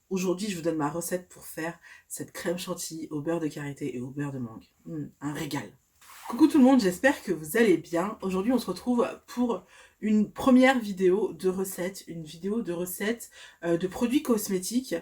Aujourd'hui, je vous donne ma recette pour faire cette crème chantilly au beurre de karité et au beurre de mangue. Un régal. Coucou tout le monde, j'espère que vous allez bien. Aujourd'hui, on se retrouve pour une première vidéo de recette, de produits cosmétiques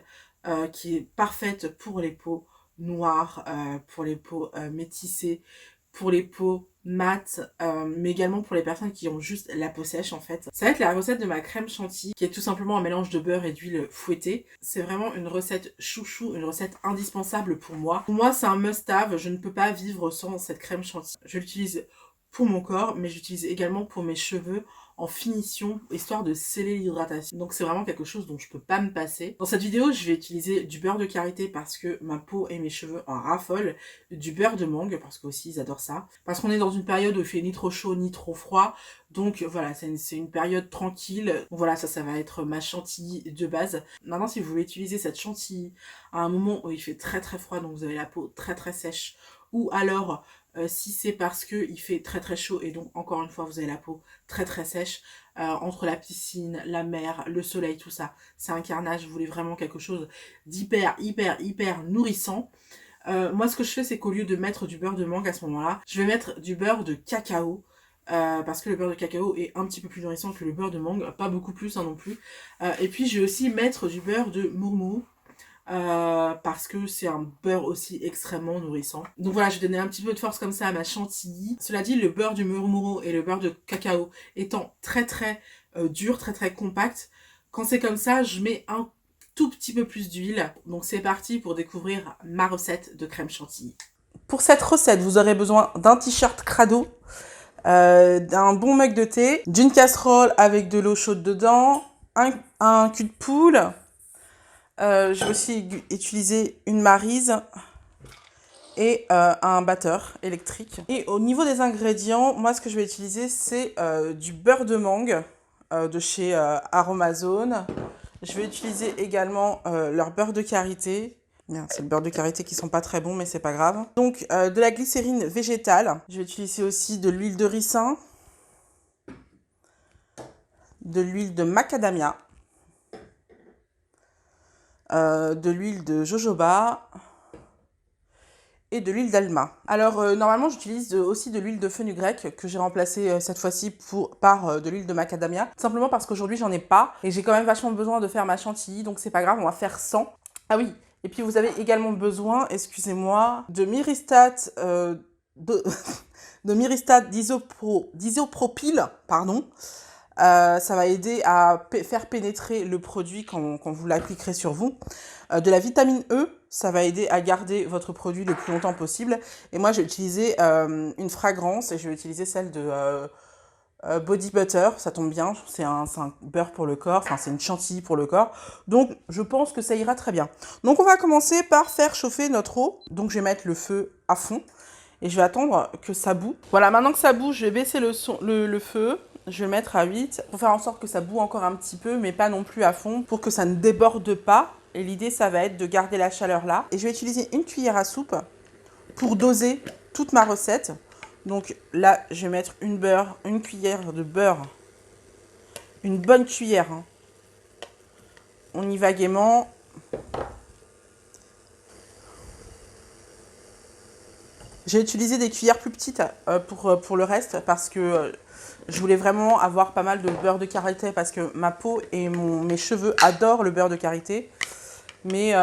qui est parfaite pour les peaux noires, pour les peaux métissées, pour les peaux mates, mais également pour les personnes qui ont juste la peau sèche en fait. Ça va être la recette de ma crème chantilly, qui est tout simplement un mélange de beurre et d'huile fouettée. C'est vraiment une recette chouchou, une recette indispensable pour moi. Pour moi, c'est un must-have, je ne peux pas vivre sans cette crème chantilly. Je l'utilise pour mon corps, mais j'utilise également pour mes cheveux en finition, histoire de sceller l'hydratation. Donc c'est vraiment quelque chose dont je peux pas me passer. Dans cette vidéo, je vais utiliser du beurre de karité parce que ma peau et mes cheveux en raffolent, du beurre de mangue parce qu'aussi ils adorent ça, parce qu'on est dans une période où il fait ni trop chaud ni trop froid, donc voilà, c'est une période tranquille. Donc voilà, ça va être ma chantilly de base. Maintenant, si vous voulez utiliser cette chantilly à un moment où il fait très très froid, donc vous avez la peau très très sèche, ou alors si c'est parce que il fait très très chaud et donc encore une fois vous avez la peau très très sèche, entre la piscine, la mer, le soleil, tout ça, c'est un carnage. Vous voulez vraiment quelque chose d'hyper nourrissant. Moi ce que je fais, c'est qu'au lieu de mettre du beurre de mangue à ce moment là, je vais mettre du beurre de cacao, parce que le beurre de cacao est un petit peu plus nourrissant que le beurre de mangue, pas beaucoup plus hein, non plus. Et puis je vais aussi mettre du beurre de mourmou, parce que c'est un beurre aussi extrêmement nourrissant. Donc voilà, je vais donner un petit peu de force comme ça à ma chantilly. Cela dit, le beurre du murmuro et le beurre de cacao étant très dur, très compact, quand c'est comme ça, je mets un tout petit peu plus d'huile. Donc c'est parti pour découvrir ma recette de crème chantilly. Pour cette recette, vous aurez besoin d'un t-shirt crado, d'un bon mug de thé, d'une casserole avec de l'eau chaude dedans, un cul de poule. Je vais aussi utiliser une maryse et un batteur électrique. Et au niveau des ingrédients, moi ce que je vais utiliser, c'est du beurre de mangue de chez Aromazone. Je vais utiliser également leur beurre de karité. C'est le beurre de karité qui sont pas très bons, mais c'est pas grave. Donc de la glycérine végétale. Je vais utiliser aussi de l'huile de ricin, de l'huile de macadamia, de l'huile de jojoba et de l'huile d'alma. Alors normalement j'utilise aussi de l'huile de fenugrec que j'ai remplacée cette fois-ci par de l'huile de macadamia, simplement parce qu'aujourd'hui j'en ai pas et j'ai quand même vachement besoin de faire ma chantilly, donc c'est pas grave, on va faire 100. Ah oui, et puis vous avez également besoin, excusez-moi, de myristate de, de myristate d'isopropyl, pardon. Ça va aider à faire pénétrer le produit quand vous l'appliquerez sur vous. De la vitamine E, ça va aider à garder votre produit le plus longtemps possible. Et moi, j'ai utilisé une fragrance et je vais utiliser celle de Body Butter. Ça tombe bien, c'est un beurre pour le corps, enfin c'est une chantilly pour le corps. Donc, je pense que ça ira très bien. Donc, on va commencer par faire chauffer notre eau. Donc, je vais mettre le feu à fond et je vais attendre que ça bout. Voilà, maintenant que ça bout, je vais baisser le feu. Je vais mettre à 8 pour faire en sorte que ça bout encore un petit peu, mais pas non plus à fond, pour que ça ne déborde pas. Et l'idée, ça va être de garder la chaleur là. Et je vais utiliser une cuillère à soupe pour doser toute ma recette. Donc là, je vais mettre une cuillère de beurre, une bonne cuillère. Hein. On y va gaiement. J'ai utilisé des cuillères plus petites pour le reste parce que je voulais vraiment avoir pas mal de beurre de karité parce que ma peau et mes cheveux adorent le beurre de karité. Mais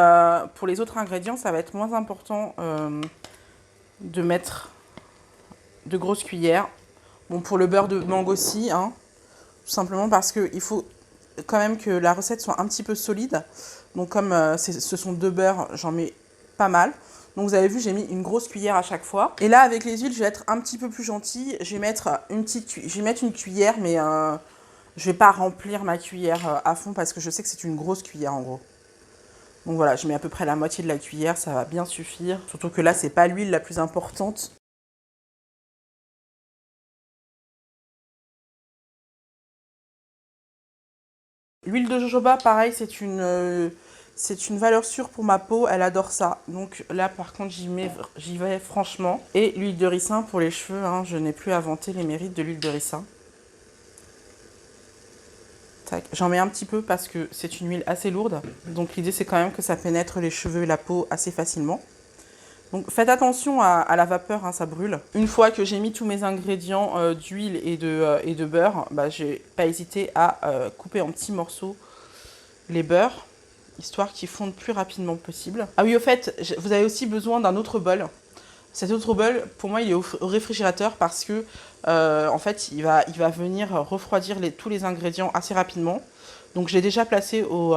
pour les autres ingrédients, ça va être moins important de mettre de grosses cuillères. Bon, pour le beurre de mangue aussi, hein, tout simplement parce qu'il faut quand même que la recette soit un petit peu solide. Donc comme ce sont deux beurres, j'en mets pas mal. Donc vous avez vu, j'ai mis une grosse cuillère à chaque fois. Et là, avec les huiles, je vais être un petit peu plus gentille. Je vais mettre une cuillère, mais je vais pas remplir ma cuillère à fond parce que je sais que c'est une grosse cuillère en gros. Donc voilà, je mets à peu près la moitié de la cuillère, ça va bien suffire. Surtout que là, c'est pas l'huile la plus importante. L'huile de jojoba, pareil, c'est une valeur sûre pour ma peau, elle adore ça. Donc là, par contre, j'y vais franchement. Et l'huile de ricin pour les cheveux, hein, je n'ai plus à vanter les mérites de l'huile de ricin. tac. J'en mets un petit peu parce que c'est une huile assez lourde. Donc l'idée c'est quand même que ça pénètre les cheveux et la peau assez facilement. Donc faites attention à la vapeur, hein, ça brûle. Une fois que j'ai mis tous mes ingrédients d'huile et de beurre, bah, j'ai pas hésité à couper en petits morceaux les beurres, histoire qu'ils fondent plus rapidement possible. Ah oui, au fait, vous avez aussi besoin d'un autre bol. Cet autre bol, pour moi, il est au réfrigérateur parce que, en fait, il va venir refroidir tous les ingrédients assez rapidement. Donc, je l'ai déjà placé au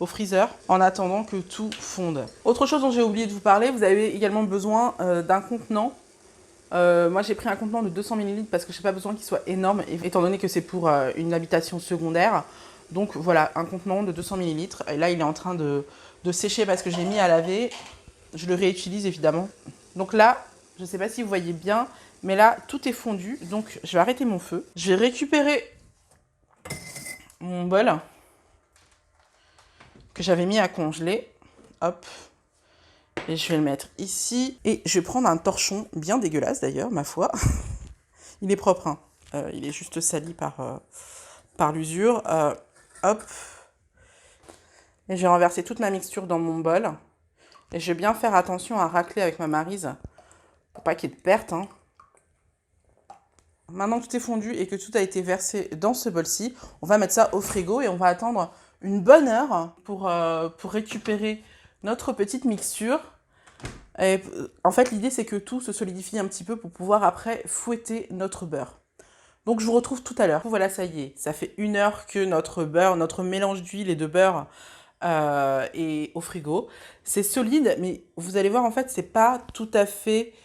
freezer en attendant que tout fonde. Autre chose dont j'ai oublié de vous parler, vous avez également besoin d'un contenant. Moi, j'ai pris un contenant de 200 ml parce que je n'ai pas besoin qu'il soit énorme, étant donné que c'est pour une habitation secondaire. Donc, voilà, un contenant de 200 ml. Et là, il est en train de sécher parce que je l'ai mis à laver. Je le réutilise évidemment. Donc là, je ne sais pas si vous voyez bien, mais là, tout est fondu. Donc, je vais arrêter mon feu. Je vais récupérer mon bol que j'avais mis à congeler. Hop. Et je vais le mettre ici. Et je vais prendre un torchon, bien dégueulasse d'ailleurs, ma foi. Il est propre, hein. Il est juste sali par l'usure. Hop. Et je vais renverser toute ma mixture dans mon bol. Et je vais bien faire attention à racler avec ma maryse pour pas qu'il y ait de perte. Hein. Maintenant que tout est fondu et que tout a été versé dans ce bol-ci, on va mettre ça au frigo et on va attendre une bonne heure pour récupérer notre petite mixture. Et, en fait, l'idée, c'est que tout se solidifie un petit peu pour pouvoir après fouetter notre beurre. Donc, je vous retrouve tout à l'heure. Voilà, ça y est, ça fait 1 heure que notre beurre, notre mélange d'huile et de beurre et au frigo. C'est solide, mais vous allez voir, en fait, c'est pas tout à fait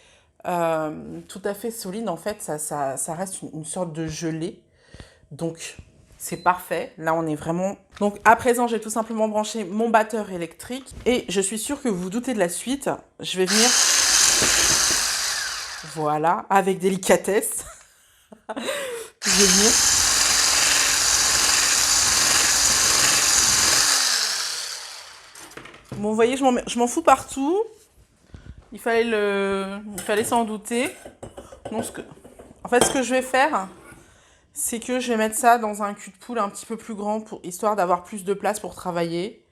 solide. En fait, ça reste une sorte de gelée. Donc, c'est parfait. Là, on est vraiment... Donc, à présent, j'ai tout simplement branché mon batteur électrique. Et je suis sûre que vous vous doutez de la suite. Je vais venir... Voilà, avec délicatesse. Je vais venir... Bon, vous voyez, je m'en fous partout. Il fallait s'en douter. Donc, en fait, ce que je vais faire, c'est que je vais mettre ça dans un cul de poule un petit peu plus grand, histoire d'avoir plus de place pour travailler.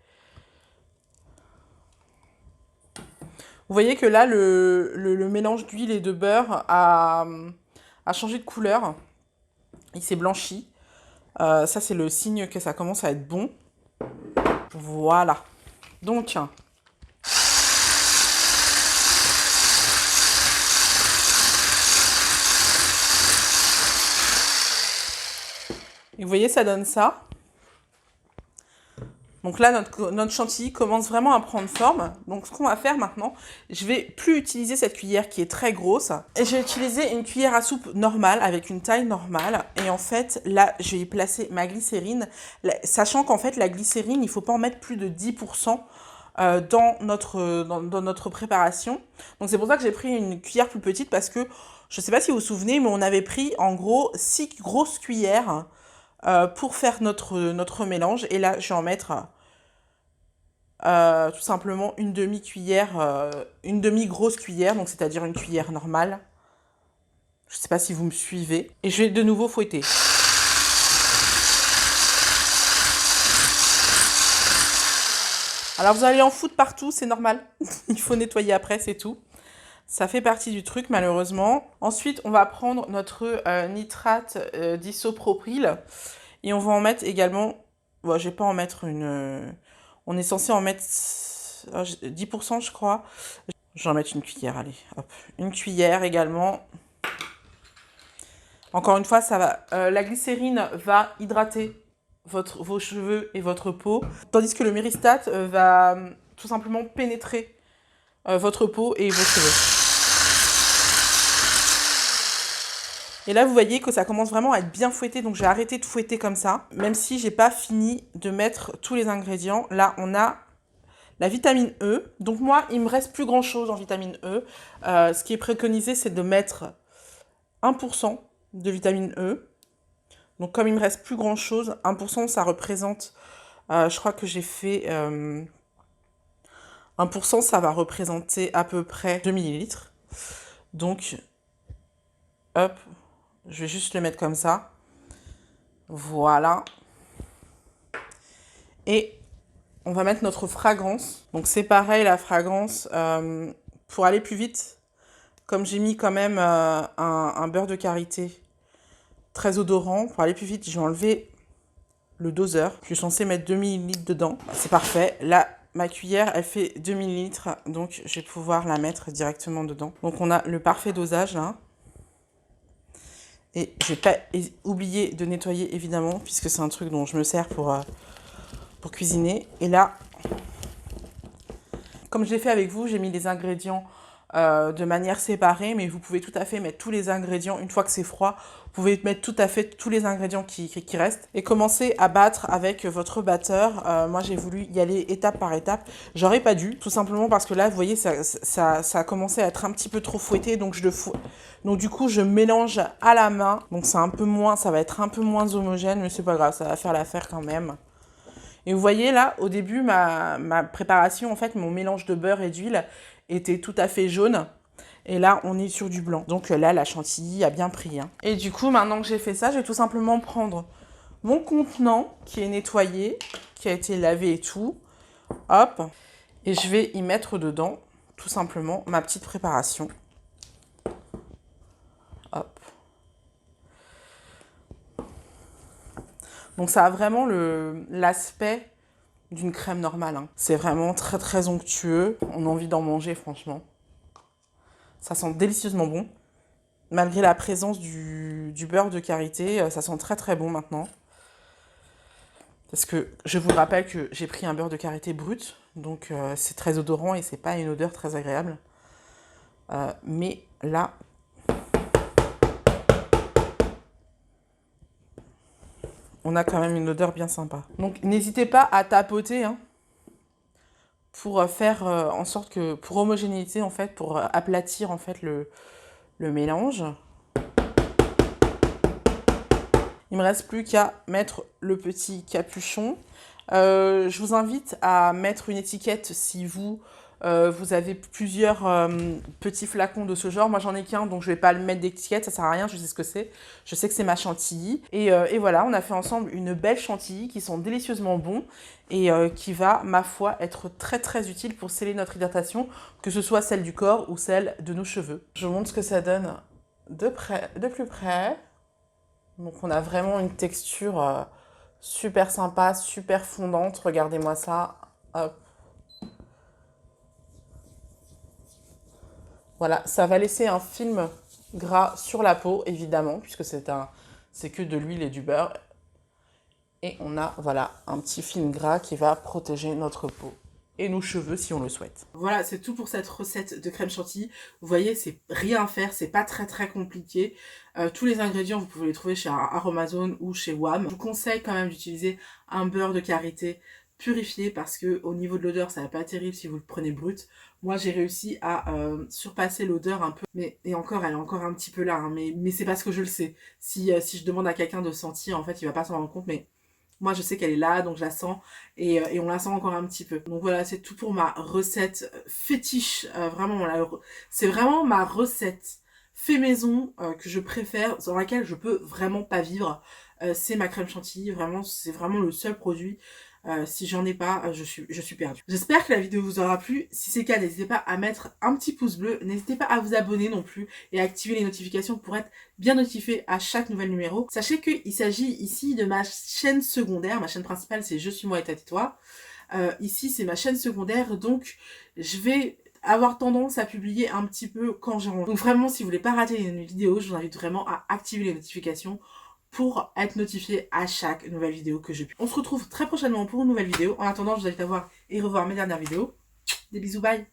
Vous voyez que là, le mélange d'huile et de beurre a changé de couleur. Il s'est blanchi. Ça, c'est le signe que ça commence à être bon. Voilà. Donc, et vous voyez, ça donne ça. Donc là, notre chantilly commence vraiment à prendre forme. Donc ce qu'on va faire maintenant, je vais plus utiliser cette cuillère qui est très grosse. Et je vais utiliser une cuillère à soupe normale, avec une taille normale. Et en fait, là, je vais y placer ma glycérine. Sachant qu'en fait, la glycérine, il ne faut pas en mettre plus de 10% dans notre préparation. Donc c'est pour ça que j'ai pris une cuillère plus petite parce que, je ne sais pas si vous vous souvenez, mais on avait pris en gros 6 grosses cuillères pour faire notre mélange. Et là, je vais en mettre tout simplement une demi-cuillère, une demi-grosse cuillère, donc c'est-à-dire une cuillère normale. Je ne sais pas si vous me suivez. Et je vais de nouveau fouetter. Alors vous allez en foutre partout, c'est normal. Il faut nettoyer après, c'est tout. Ça fait partie du truc, malheureusement. Ensuite, on va prendre notre nitrate d'isopropyl. Et on va en mettre également... Bon, je vais pas en mettre une... On est censé en mettre 10%, je crois. Je vais en mettre une cuillère, allez. Hop. Une cuillère également. Encore une fois, ça va. La glycérine va hydrater vos cheveux et votre peau. Tandis que le myristate va tout simplement pénétrer votre peau et vos cheveux. Et là, vous voyez que ça commence vraiment à être bien fouetté, donc j'ai arrêté de fouetter comme ça. Même si j'ai pas fini de mettre tous les ingrédients. Là, on a la vitamine E. Donc moi, il me reste plus grand chose en vitamine E. Ce qui est préconisé, c'est de mettre 1% de vitamine E. Donc comme il me reste plus grand chose, 1% ça représente, je crois que j'ai fait 1%, ça va représenter à peu près 2 millilitres. Donc, hop, je vais juste le mettre comme ça. Voilà. Et on va mettre notre fragrance. Donc c'est pareil, la fragrance, pour aller plus vite, comme j'ai mis quand même un beurre de karité très odorant, pour aller plus vite, j'ai enlevé le doseur. Je suis censée mettre 2 ml dedans. C'est parfait. Là, ma cuillère, elle fait 2 ml, donc je vais pouvoir la mettre directement dedans. Donc on a le parfait dosage là. Et je vais pas oublier de nettoyer évidemment, puisque c'est un truc dont je me sers pour cuisiner. Et là, comme je l'ai fait avec vous, j'ai mis les ingrédients de manière séparée, mais vous pouvez tout à fait mettre tous les ingrédients, une fois que c'est froid, vous pouvez mettre tout à fait tous les ingrédients qui restent et commencer à battre avec votre batteur. Moi, j'ai voulu y aller étape par étape. J'aurais pas dû, tout simplement parce que là, vous voyez, ça a commencé à être un petit peu trop fouetté, donc donc du coup, je mélange à la main. Donc c'est un peu moins, ça va être un peu moins homogène, mais c'est pas grave, ça va faire l'affaire quand même. Et vous voyez là, au début, ma préparation, en fait, mon mélange de beurre et d'huile était tout à fait jaune. Et là, on est sur du blanc. Donc là, la chantilly a bien pris. Hein. Et du coup, maintenant que j'ai fait ça, je vais tout simplement prendre mon contenant qui est nettoyé, qui a été lavé et tout. Hop. Et je vais y mettre dedans, tout simplement, ma petite préparation. Hop. Donc ça a vraiment l'aspect d'une crème normale. Hein. C'est vraiment très très onctueux. On a envie d'en manger, franchement. Ça sent délicieusement bon. Malgré la présence du beurre de karité, ça sent très très bon maintenant. Parce que je vous rappelle que j'ai pris un beurre de karité brut. Donc c'est très odorant et c'est pas une odeur très agréable. Mais là, on a quand même une odeur bien sympa. Donc n'hésitez pas à tapoter hein, pour faire en sorte que, pour homogénéité en fait, pour aplatir en fait le mélange. Il me reste plus qu'à mettre le petit capuchon. Je vous invite à mettre une étiquette si vous avez plusieurs petits flacons de ce genre. Moi, j'en ai qu'un, donc je ne vais pas le mettre d'étiquette, ça sert à rien, je sais ce que c'est. Je sais que c'est ma chantilly. Et voilà, on a fait ensemble une belle chantilly qui sent délicieusement bon et qui va, ma foi, être très très utile pour sceller notre hydratation, que ce soit celle du corps ou celle de nos cheveux. Je vous montre ce que ça donne de plus près. Donc on a vraiment une texture super sympa, super fondante. Regardez-moi ça. Hop. Voilà, ça va laisser un film gras sur la peau, évidemment, puisque c'est que de l'huile et du beurre. Et on a, voilà, un petit film gras qui va protéger notre peau et nos cheveux si on le souhaite. Voilà, c'est tout pour cette recette de crème chantilly. Vous voyez, c'est rien à faire, c'est pas très très compliqué. Tous les ingrédients, vous pouvez les trouver chez Aromazone ou chez WAM. Je vous conseille quand même d'utiliser un beurre de karité purifié parce que au niveau de l'odeur, ça va pas être terrible si vous le prenez brut. Moi, j'ai réussi à surpasser l'odeur un peu, et encore, elle est encore un petit peu là, hein, mais c'est parce que je le sais. Si je demande à quelqu'un de sentir, en fait, il va pas s'en rendre compte, mais moi, je sais qu'elle est là, donc je la sens, et on la sent encore un petit peu. Donc voilà, c'est tout pour ma recette fétiche. Vraiment, c'est vraiment ma recette fait maison que je préfère, dans laquelle je peux vraiment pas vivre. C'est ma crème chantilly, vraiment, c'est vraiment le seul produit. Si j'en ai pas, je suis perdue. J'espère que la vidéo vous aura plu. Si c'est le cas, n'hésitez pas à mettre un petit pouce bleu. N'hésitez pas à vous abonner non plus et à activer les notifications pour être bien notifié à chaque nouvel numéro. Sachez qu'il s'agit ici de ma chaîne secondaire. Ma chaîne principale, c'est Je suis moi et Tais-toi. Ici, c'est ma chaîne secondaire. Donc, je vais avoir tendance à publier un petit peu quand j'ai envie. Donc vraiment, si vous voulez pas rater une vidéo, je vous invite vraiment à activer les notifications pour être notifié à chaque nouvelle vidéo que je publie. On se retrouve très prochainement pour une nouvelle vidéo. En attendant, je vous invite à voir et revoir mes dernières vidéos. Des bisous, bye!